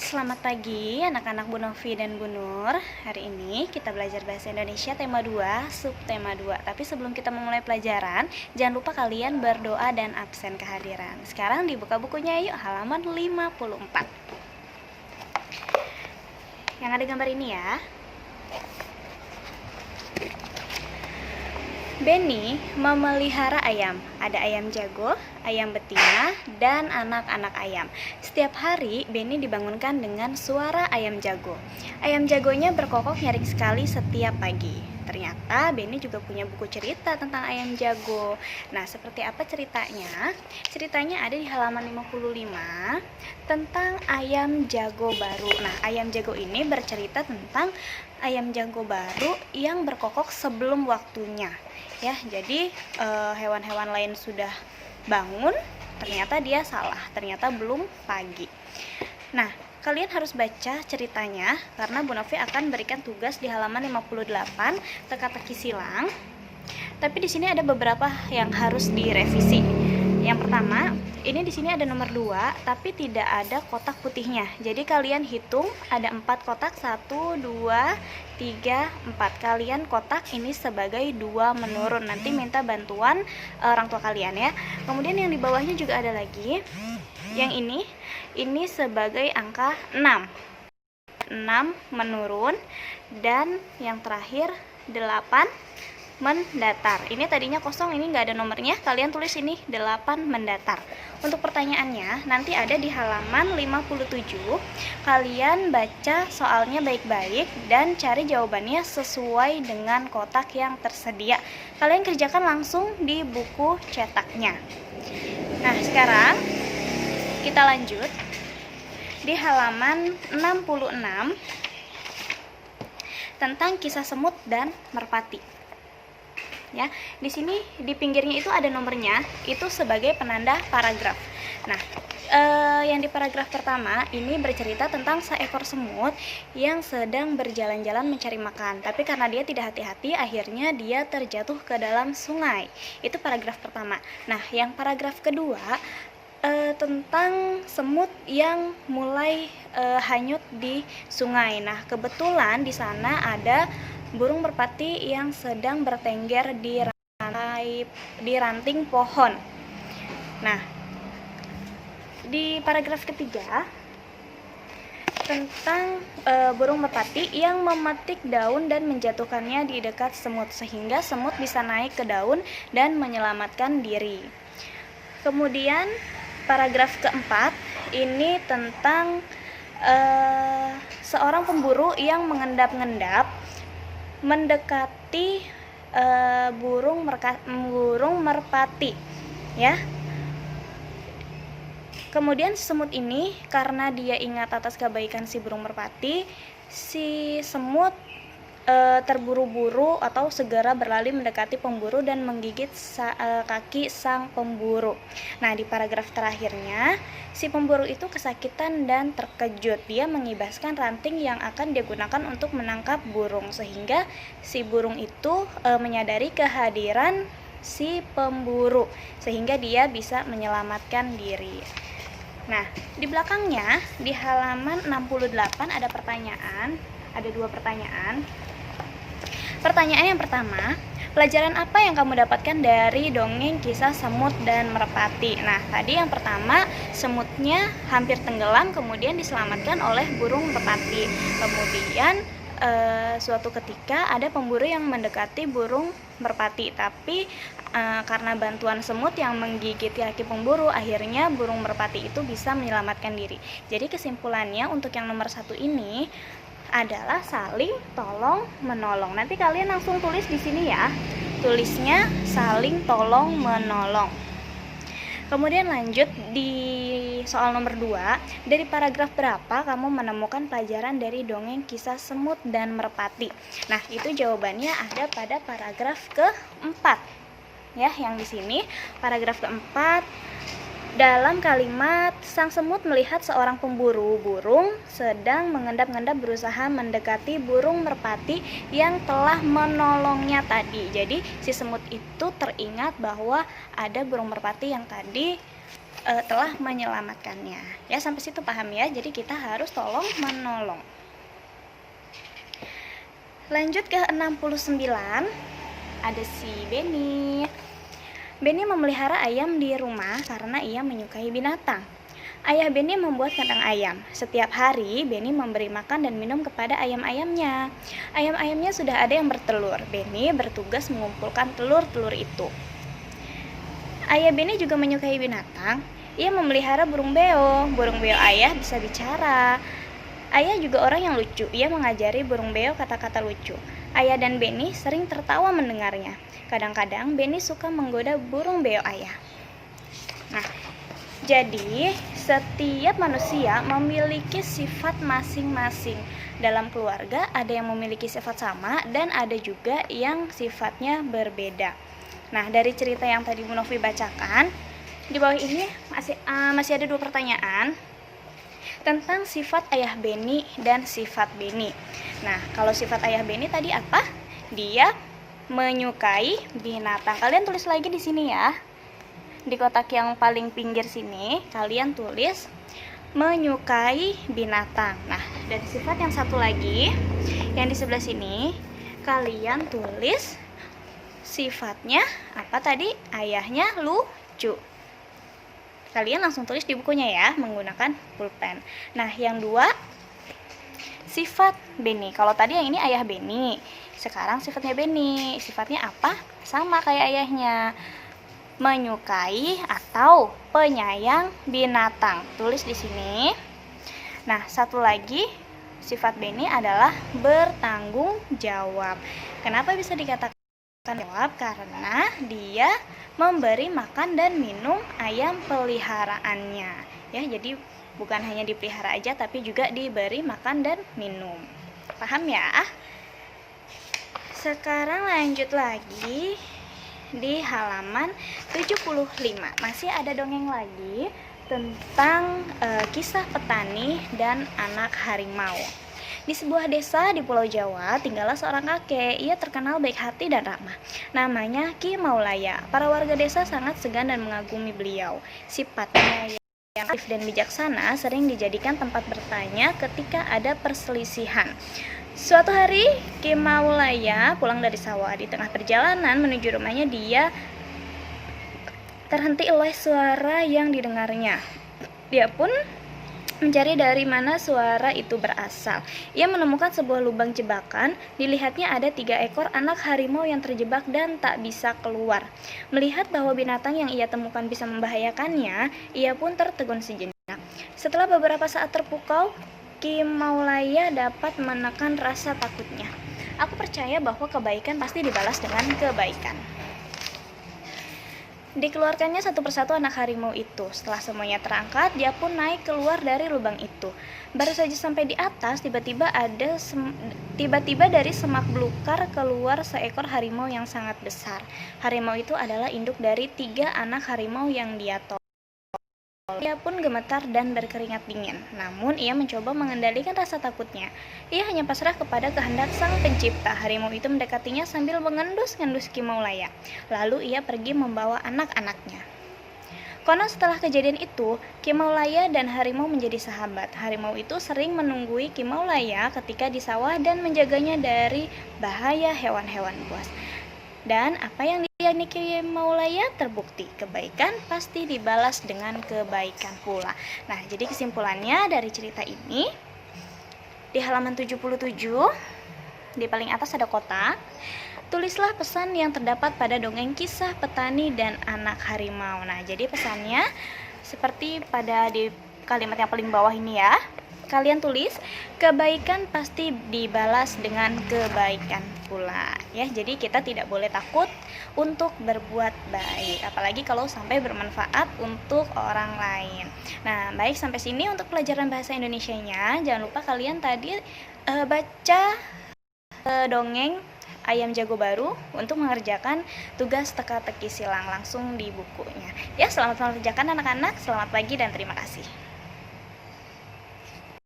Selamat pagi anak-anak Bu Novi dan Bu Nur. Hari ini kita belajar bahasa Indonesia tema 2, subtema 2. Tapi sebelum kita memulai pelajaran, jangan lupa kalian berdoa dan absen kehadiran. Sekarang dibuka bukunya yuk, halaman 54. Yang ada gambar ini ya. Benny memelihara ayam. Ada ayam jago, ayam betina, dan anak-anak ayam. Setiap hari, Benny dibangunkan dengan suara ayam jago. Ayam jagonya berkokok nyaring sekali setiap pagi. Ternyata Benny juga punya buku cerita tentang ayam jago. Nah, seperti apa ceritanya? Ceritanya ada di halaman 55 tentang ayam jago baru. Nah, ayam jago ini bercerita tentang ayam jago baru yang berkokok sebelum waktunya. Ya, jadi hewan-hewan lain sudah bangun, ternyata dia salah, ternyata belum pagi. Nah, kalian harus baca ceritanya karena Bu Novi akan berikan tugas di halaman 58 teka-teki silang. Tapi di sini ada beberapa yang harus direvisi. Yang pertama, ini di sini ada nomor 2, tapi tidak ada kotak putihnya. Jadi kalian hitung ada 4 kotak, 1, 2, 3, 4. Kalian kotak ini sebagai 2 menurun. Nanti minta bantuan orang tua kalian ya. Kemudian yang di bawahnya juga ada lagi. Yang ini sebagai angka 6. 6 menurun, dan yang terakhir 8 mendatar. Ini tadinya kosong, ini nggak ada nomornya. Kalian tulis ini 8 mendatar. Untuk pertanyaannya nanti ada di halaman 57. Kalian baca soalnya baik-baik dan cari jawabannya sesuai dengan kotak yang tersedia. Kalian kerjakan langsung di buku cetaknya. Nah, sekarang kita lanjut di halaman 66 tentang kisah semut dan merpati. Ya, di sini di pinggirnya itu ada nomornya, itu sebagai penanda paragraf. Nah, yang di paragraf pertama ini bercerita tentang seekor semut yang sedang berjalan-jalan mencari makan, tapi karena dia tidak hati-hati, akhirnya dia terjatuh ke dalam sungai. Itu paragraf pertama. Nah, yang paragraf kedua tentang semut yang mulai hanyut di sungai. Nah, kebetulan di sana ada burung merpati yang sedang bertengger di ranting pohon. Nah, di paragraf ketiga tentang burung merpati yang memetik daun dan menjatuhkannya di dekat semut sehingga semut bisa naik ke daun dan menyelamatkan diri. Kemudian paragraf keempat ini tentang seorang pemburu yang mengendap-endap mendekati burung merpati ya. Kemudian semut ini karena dia ingat atas kebaikan si burung merpati, si semut terburu-buru atau segera berlari mendekati pemburu dan menggigit kaki sang pemburu. Nah, di paragraf terakhirnya, si pemburu itu kesakitan dan terkejut. Dia mengibaskan ranting yang akan digunakan untuk menangkap burung, sehingga si burung itu menyadari kehadiran si pemburu, sehingga dia bisa menyelamatkan diri. Nah, di belakangnya, di halaman 68 ada pertanyaan, ada 2 pertanyaan. Pertanyaan yang pertama, pelajaran apa yang kamu dapatkan dari dongeng kisah semut dan merpati? Nah, tadi yang pertama, semutnya hampir tenggelam kemudian diselamatkan oleh burung merpati. Kemudian suatu ketika ada pemburu yang mendekati burung merpati, tapi karena bantuan semut yang menggigit kaki pemburu, akhirnya burung merpati itu bisa menyelamatkan diri. Jadi kesimpulannya untuk yang nomor 1 ini adalah saling tolong menolong. Nanti kalian langsung tulis di sini ya. Tulisnya saling tolong menolong. Kemudian lanjut di soal nomor 2. Dari paragraf berapa kamu menemukan pelajaran dari dongeng kisah semut dan merpati? Nah, itu jawabannya ada pada paragraf keempat. Ya, yang di sini paragraf keempat. Dalam kalimat, sang semut melihat seorang pemburu burung sedang mengendap-endap berusaha mendekati burung merpati yang telah menolongnya tadi. Jadi si semut itu teringat bahwa ada burung merpati yang tadi telah menyelamatkannya. Ya, sampai situ paham ya. Jadi kita harus tolong menolong. Lanjut ke 69. Ada si Benny. Benny memelihara ayam di rumah karena ia menyukai binatang. Ayah Benny membuat kandang ayam. Setiap hari, Benny memberi makan dan minum kepada ayam-ayamnya. Ayam-ayamnya sudah ada yang bertelur. Benny bertugas mengumpulkan telur-telur itu. Ayah Benny juga menyukai binatang. Ia memelihara burung beo. Burung beo ayah bisa bicara. Ayah juga orang yang lucu. Ia mengajari burung beo kata-kata lucu. Ayah dan Benny sering tertawa mendengarnya. Kadang-kadang Benny suka menggoda burung beo ayah. Nah, jadi setiap manusia memiliki sifat masing-masing. Dalam keluarga ada yang memiliki sifat sama dan ada juga yang sifatnya berbeda. Nah, dari cerita yang tadi Bu Novi bacakan, di bawah ini masih ada 2 pertanyaan tentang sifat ayah Benny dan sifat Benny. Nah, kalau sifat ayah Benny tadi apa? Dia menyukai binatang. Kalian tulis lagi di sini ya. Di kotak yang paling pinggir sini, kalian tulis menyukai binatang. Nah, dari sifat yang satu lagi, yang di sebelah sini, kalian tulis sifatnya apa tadi? Ayahnya lucu. Kalian langsung tulis di bukunya ya, menggunakan pulpen. Nah, yang 2, sifat Benny. Kalau tadi yang ini ayah Benny, sekarang sifatnya Benny. Sifatnya apa? Sama kayak ayahnya, menyukai atau penyayang binatang. Tulis di sini. Nah, satu lagi sifat Benny adalah bertanggung jawab. Kenapa bisa dikatakan jawab? Karena dia memberi makan dan minum ayam peliharaannya. Ya, jadi bukan hanya dipelihara aja tapi juga diberi makan dan minum. Paham ya? Sekarang lanjut lagi di halaman 75. Masih ada dongeng lagi tentang kisah petani dan anak harimau. Di sebuah desa di Pulau Jawa tinggallah seorang kakek. Ia terkenal baik hati dan ramah. Namanya Ki Maulaya. Para warga desa sangat segan dan mengagumi beliau. Sifatnya yang aktif dan bijaksana sering dijadikan tempat bertanya ketika ada perselisihan. Suatu hari, Ki Maulaya pulang dari sawah. Di tengah perjalanan menuju rumahnya, dia terhenti oleh suara yang didengarnya. Dia pun mencari dari mana suara itu berasal. Ia menemukan sebuah lubang jebakan. Dilihatnya ada 3 ekor anak harimau yang terjebak dan tak bisa keluar. Melihat bahwa binatang yang ia temukan bisa membahayakannya, ia pun tertegun sejenak. Setelah beberapa saat terpukau, Ki Maulaya dapat menekan rasa takutnya. Aku percaya bahwa kebaikan pasti dibalas dengan kebaikan. Dikeluarkannya satu persatu anak harimau itu. Setelah semuanya terangkat, dia pun naik keluar dari lubang itu. Baru saja sampai di atas, tiba-tiba dari semak belukar keluar seekor harimau yang sangat besar. Harimau itu adalah induk dari 3 anak harimau yang dia tolong. Ia pun gemetar dan berkeringat dingin. Namun ia mencoba mengendalikan rasa takutnya. Ia hanya pasrah kepada kehendak sang pencipta. Harimau itu mendekatinya sambil mengendus-ngendus Ki Maulaya. Lalu ia pergi membawa anak-anaknya. Konon setelah kejadian itu, Ki Maulaya dan harimau menjadi sahabat. Harimau itu sering menunggui Ki Maulaya ketika di sawah dan menjaganya dari bahaya hewan-hewan buas. Dan apa yang diyakini Ki Maulaya terbukti, kebaikan pasti dibalas dengan kebaikan pula. Nah, jadi kesimpulannya dari cerita ini, di halaman 77, di paling atas ada kotak. Tulislah pesan yang terdapat pada dongeng kisah petani dan anak harimau. Nah, jadi pesannya seperti pada di kalimat yang paling bawah ini ya. Kalian tulis, kebaikan pasti dibalas dengan kebaikan pula. Ya, jadi kita tidak boleh takut untuk berbuat baik, apalagi kalau sampai bermanfaat untuk orang lain. Nah, baik, sampai sini untuk pelajaran bahasa Indonesianya. Jangan lupa kalian tadi baca dongeng Ayam Jago Baru untuk mengerjakan tugas teka-teki silang langsung di bukunya. Ya, selamat mengerjakan anak-anak. Selamat pagi dan terima kasih.